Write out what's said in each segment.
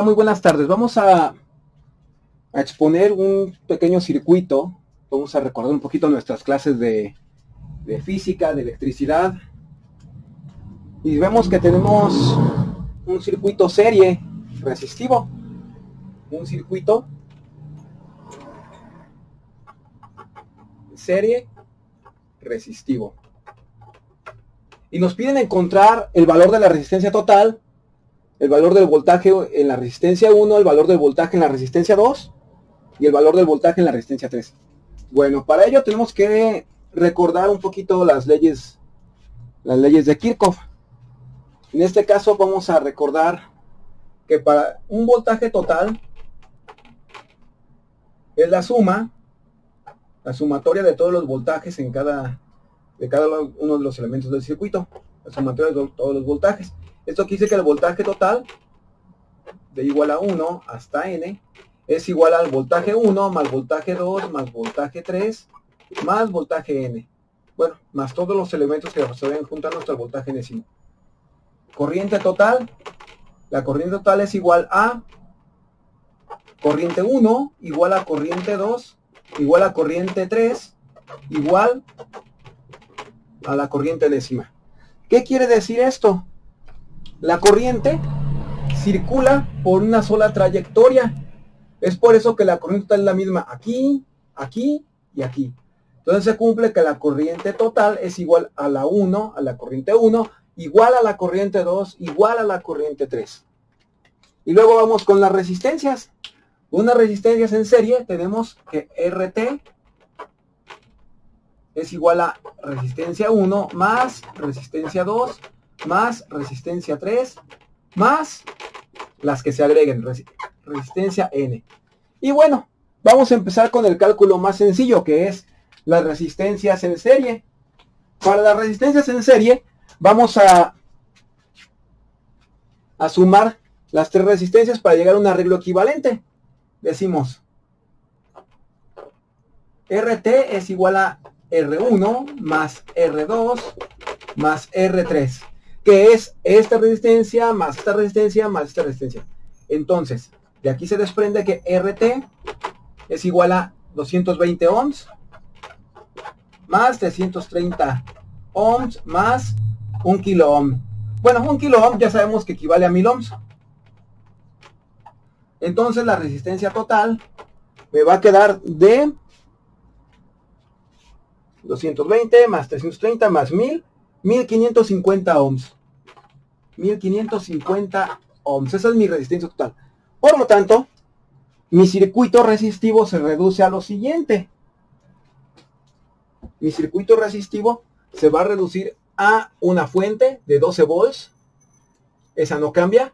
Muy buenas tardes. Vamos a exponer un pequeño circuito. Vamos a recordar un poquito nuestras clases de física, de electricidad. Y vemos que tenemos un circuito serie resistivo. Un circuito serie resistivo. Y nos piden encontrar el valor de la resistencia total, el valor del voltaje en la resistencia 1, el valor del voltaje en la resistencia 2 y el valor del voltaje en la resistencia 3. Bueno, para ello tenemos que recordar un poquito las leyes de Kirchhoff. En este caso vamos a recordar que para un voltaje total es la sumatoria de todos los voltajes de cada uno de los elementos del circuito, la sumatoria de todos los voltajes. Esto quiere decir que el voltaje total de igual a 1 hasta n es igual al voltaje 1 más voltaje 2 más voltaje 3 más voltaje n. Bueno, más todos los elementos que se vayan juntando hasta el voltaje n'. Corriente total. La corriente total es igual a corriente 1 igual a corriente 2 igual a corriente 3 igual a la corriente décima. ¿Qué quiere decir esto? La corriente circula por una sola trayectoria. Es por eso que la corriente total es la misma aquí, aquí y aquí. Entonces se cumple que la corriente total es igual a la 1, a la corriente 1, igual a la corriente 2, igual a la corriente 3. Y luego vamos con las resistencias. Unas resistencias en serie tenemos que RT es igual a resistencia 1 más resistencia 2 más resistencia 3 más las que se agreguen, resistencia N. Y bueno, vamos a empezar con el cálculo más sencillo, que es las resistencias en serie. Para las resistencias en serie vamos a sumar las tres resistencias para llegar a un arreglo equivalente. Decimos RT es igual a R1 más R2 más R3, que es esta resistencia más esta resistencia más esta resistencia. Entonces, de aquí se desprende que RT es igual a 220 ohms más 330 ohms más 1 kilo ohm. Bueno, 1 kilo ohm ya sabemos que equivale a 1000 ohms. Entonces la resistencia total me va a quedar de 220 más 330 más 1000, 1550 ohms. 1550 ohms. Esa es mi resistencia total. Por lo tanto, mi circuito resistivo se reduce a lo siguiente. Mi circuito resistivo se va a reducir a una fuente de 12 volts. Esa no cambia.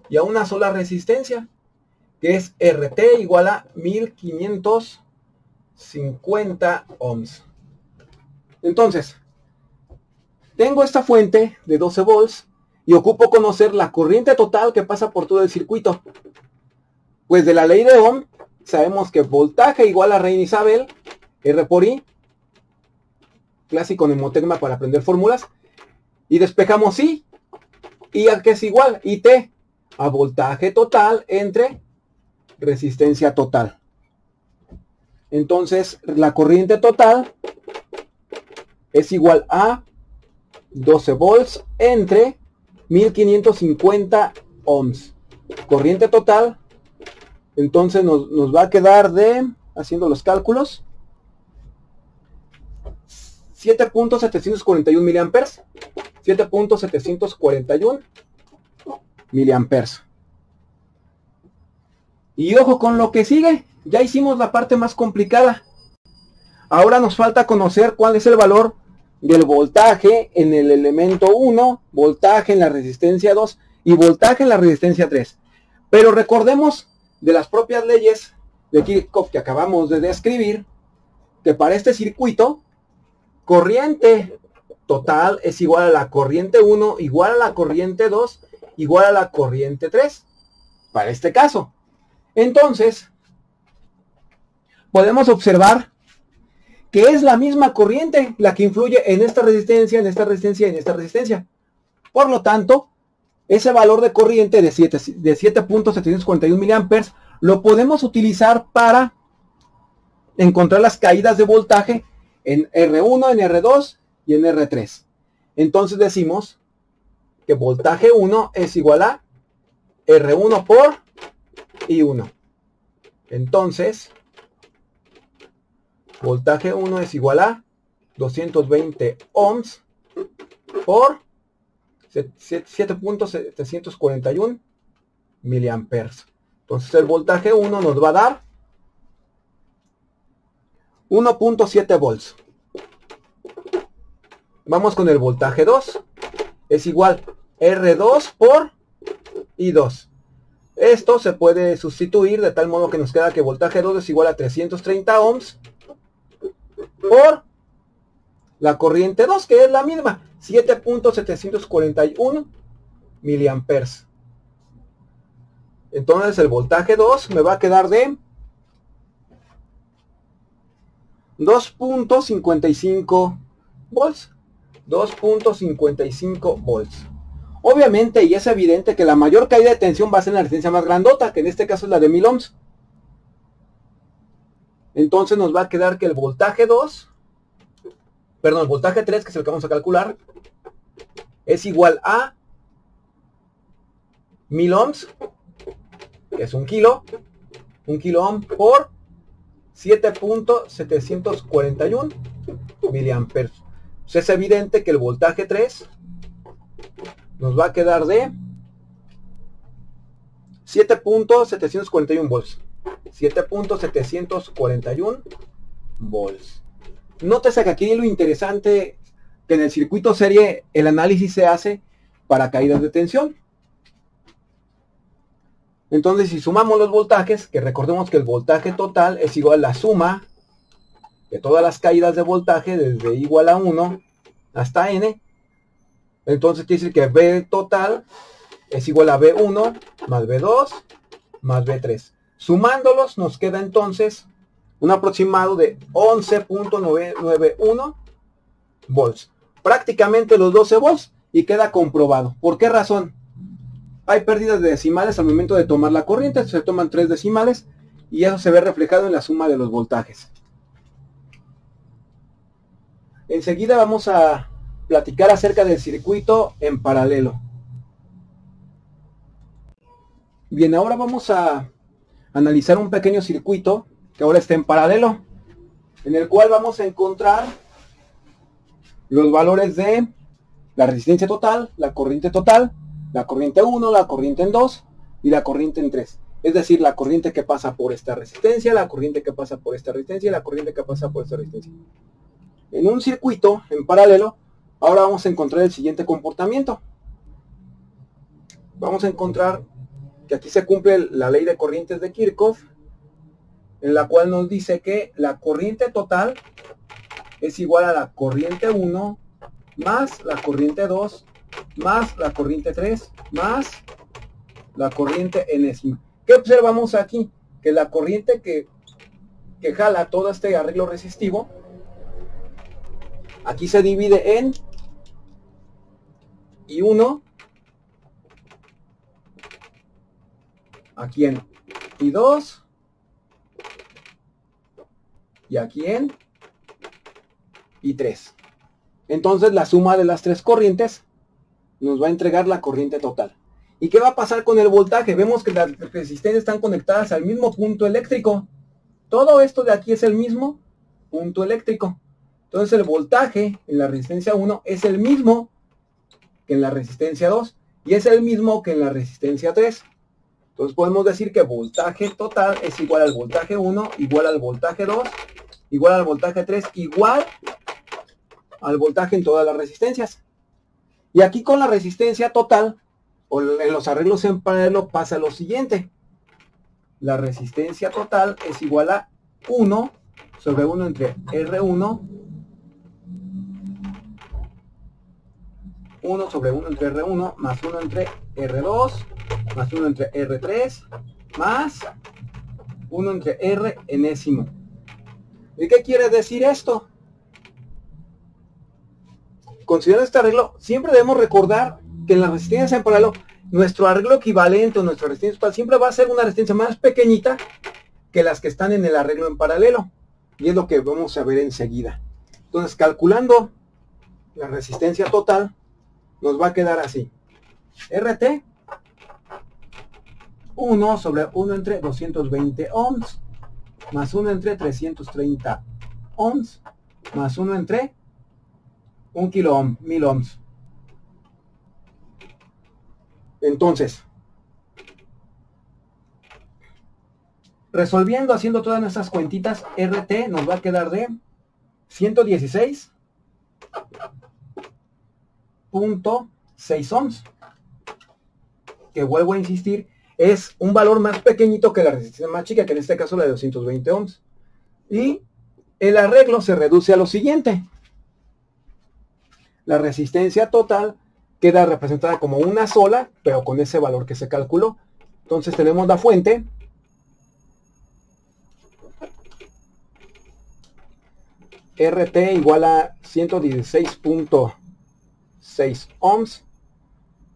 Y a una sola resistencia, que es RT igual a 1550 ohms. Entonces, tengo esta fuente de 12 volts y ocupo conocer la corriente total que pasa por todo el circuito. Pues de la ley de Ohm sabemos que voltaje igual a Reina Isabel, R por I, clásico mnemotecma para aprender fórmulas, y despejamos I, y a que es igual, IT, a voltaje total entre resistencia total. Entonces la corriente total es igual a 12 volts entre 1550 ohms. Corriente total, entonces nos va a quedar de, haciendo los cálculos, 7.741 miliamperes. 7.741 miliamperes. Y ojo con lo que sigue. Ya hicimos la parte más complicada. Ahora nos falta conocer cuál es el valor del voltaje en el elemento 1, voltaje en la resistencia 2 y voltaje en la resistencia 3. Pero recordemos de las propias leyes de Kirchhoff que acabamos de describir, que para este circuito, corriente total es igual a la corriente 1, igual a la corriente 2, igual a la corriente 3. Para este caso. Entonces, podemos observar que es la misma corriente la que influye en esta resistencia, en esta resistencia y en esta resistencia. Por lo tanto, ese valor de corriente de 7.741 miliamperes lo podemos utilizar para encontrar las caídas de voltaje en R1, en R2 y en R3. Entonces decimos que voltaje 1 es igual a R1 por I1. Entonces, voltaje 1 es igual a 220 ohms por 7.741 miliamperes. Entonces el voltaje 1 nos va a dar 1.7 volts. Vamos con el voltaje 2. Es igual R2 por I2. Esto se puede sustituir de tal modo que nos queda que voltaje 2 es igual a 330 ohms por la corriente 2, que es la misma, 7.741 miliamperes. Entonces el voltaje 2 me va a quedar de 2.55 volts. 2.55 volts. Obviamente, y es evidente que la mayor caída de tensión va a ser en la resistencia más grandota, que en este caso es la de 1000 ohms. Entonces nos va a quedar que el voltaje 2, perdón, el voltaje 3, que es el que vamos a calcular, es igual a 1000 ohms, que es un kilo ohm por 7.741 miliamperes. Pues es evidente que el voltaje 3 nos va a quedar de 7.741 volts. 7.741 volts. Nótese que aquí lo interesante que en el circuito serie el análisis se hace para caídas de tensión. Entonces, si sumamos los voltajes, que recordemos que el voltaje total es igual a la suma de todas las caídas de voltaje desde igual a 1 hasta n. Entonces quiere decir que V total es igual a V1 más V2 más V3. Sumándolos nos queda entonces un aproximado de 11.991 volts. Prácticamente los 12 volts, y queda comprobado. ¿Por qué razón? Hay pérdidas de decimales al momento de tomar la corriente. Se toman 3 decimales y eso se ve reflejado en la suma de los voltajes. Enseguida vamos a platicar acerca del circuito en paralelo. Bien, ahora vamos a analizar un pequeño circuito que ahora está en paralelo, en el cual vamos a encontrar los valores de la resistencia total, la corriente 1, la corriente en 2 y la corriente en 3. Es decir, la corriente que pasa por esta resistencia, la corriente que pasa por esta resistencia y la corriente que pasa por esta resistencia. En un circuito en paralelo, ahora vamos a encontrar el siguiente comportamiento. Vamos a encontrar que aquí se cumple la ley de corrientes de Kirchhoff, en la cual nos dice que la corriente total es igual a la corriente 1 más la corriente 2 más la corriente 3 más la corriente enésima. ¿Qué observamos aquí? Que la corriente que jala todo este arreglo resistivo, aquí se divide en I1, aquí en I2 y aquí en I3. Entonces la suma de las tres corrientes nos va a entregar la corriente total. ¿Y qué va a pasar con el voltaje? Vemos que las resistencias están conectadas al mismo punto eléctrico. Todo esto de aquí es el mismo punto eléctrico. Entonces el voltaje en la resistencia 1 es el mismo que en la resistencia 2 y es el mismo que en la resistencia 3. Entonces podemos decir que voltaje total es igual al voltaje 1, igual al voltaje 2, igual al voltaje 3, igual al voltaje en todas las resistencias. Y aquí con la resistencia total, o en los arreglos en paralelo, pasa lo siguiente. La resistencia total es igual a 1 sobre 1 entre R1, 1 sobre 1 entre R1, más 1 entre R2, más 1 entre R3, más 1 entre R enésimo. ¿Y qué quiere decir esto? Considerando este arreglo, siempre debemos recordar que en las resistencias en paralelo nuestro arreglo equivalente o nuestra resistencia total siempre va a ser una resistencia más pequeñita que las que están en el arreglo en paralelo. Y es lo que vamos a ver enseguida. Entonces, calculando la resistencia total, nos va a quedar así. RT 1 sobre 1 entre 220 ohms más 1 entre 330 ohms más 1 entre 1 kilo ohm, 1000 ohms. Entonces, resolviendo, haciendo todas nuestras cuentitas, RT nos va a quedar de 116.6 ohms, que vuelvo a insistir, es un valor más pequeñito que la resistencia más chica, que en este caso la de 220 ohms. Y el arreglo se reduce a lo siguiente. La resistencia total queda representada como una sola, pero con ese valor que se calculó. Entonces tenemos la fuente. RT igual a 116.6 ohms.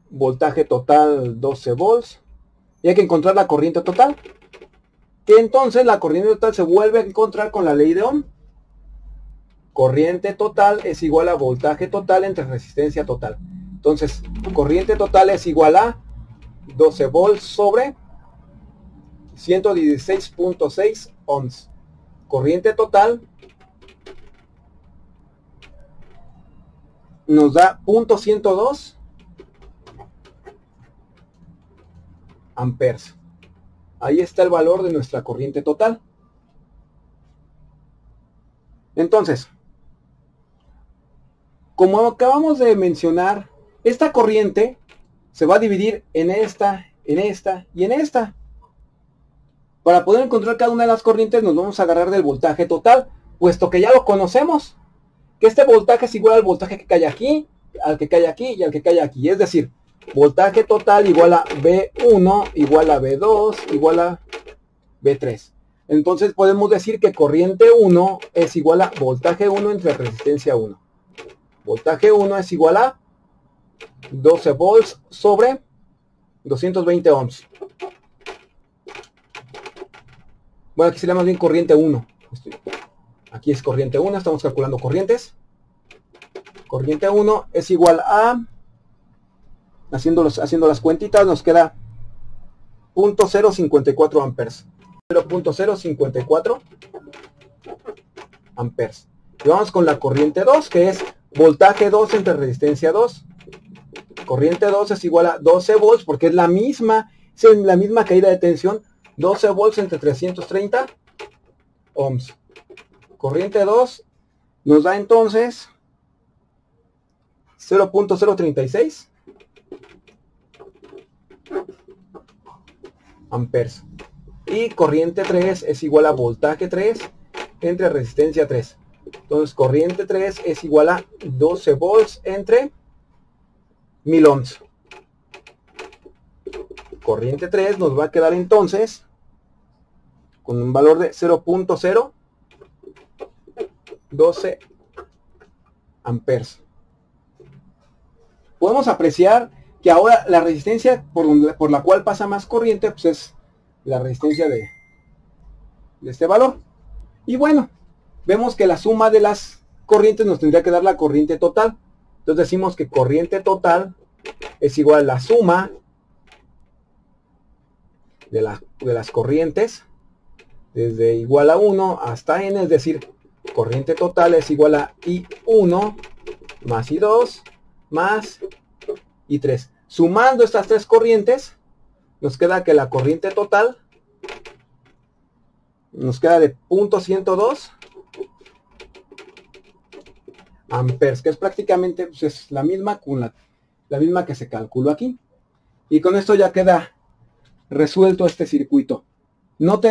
Voltaje total 12 volts. Y hay que encontrar la corriente total. Que entonces la corriente total se vuelve a encontrar con la ley de Ohm. Corriente total es igual a voltaje total entre resistencia total. Entonces, corriente total es igual a 12 volts sobre 116.6 ohms. Corriente total nos da 0.102 amperes. Ahí está el valor de nuestra corriente total. Entonces, como acabamos de mencionar, esta corriente se va a dividir en esta y en esta. Para poder encontrar cada una de las corrientes nos vamos a agarrar del voltaje total, puesto que ya lo conocemos, que este voltaje es igual al voltaje que cae aquí, al que cae aquí y al que cae aquí. Es decir, voltaje total igual a V1 igual a V2 igual a V3. Entonces podemos decir que corriente 1 es igual a voltaje 1 entre resistencia 1. Voltaje 1 es igual a 12 volts sobre 220 ohms. Bueno, aquí sería más bien corriente 1. Aquí es corriente 1, estamos calculando corrientes. Corriente 1 es igual a, haciendo las cuentitas, nos queda 0.054 amperes. 0.054 amperes. Y vamos con la corriente 2, que es voltaje 2 entre resistencia 2. Corriente 2 es igual a 12 volts, porque es la misma caída de tensión. 12 volts entre 330 ohms. Corriente 2 nos da entonces 0.036 amperes. Y corriente 3 es igual a voltaje 3 entre resistencia 3. Entonces corriente 3 es igual a 12 volts entre 1000 ohms. Corriente 3 nos va a quedar entonces con un valor de 0.012 amperes. Podemos apreciar que ahora la resistencia por la cual pasa más corriente, pues es la resistencia de este valor. Y bueno, vemos que la suma de las corrientes nos tendría que dar la corriente total. Entonces decimos que corriente total es igual a la suma de las corrientes desde igual a 1 hasta n, es decir, corriente total es igual a I1 más I2 más I3. Sumando estas tres corrientes, nos queda que la corriente total nos queda de 0.102 amperes, que es prácticamente pues, es la misma con la misma que se calculó aquí. Y con esto ya queda resuelto este circuito. No te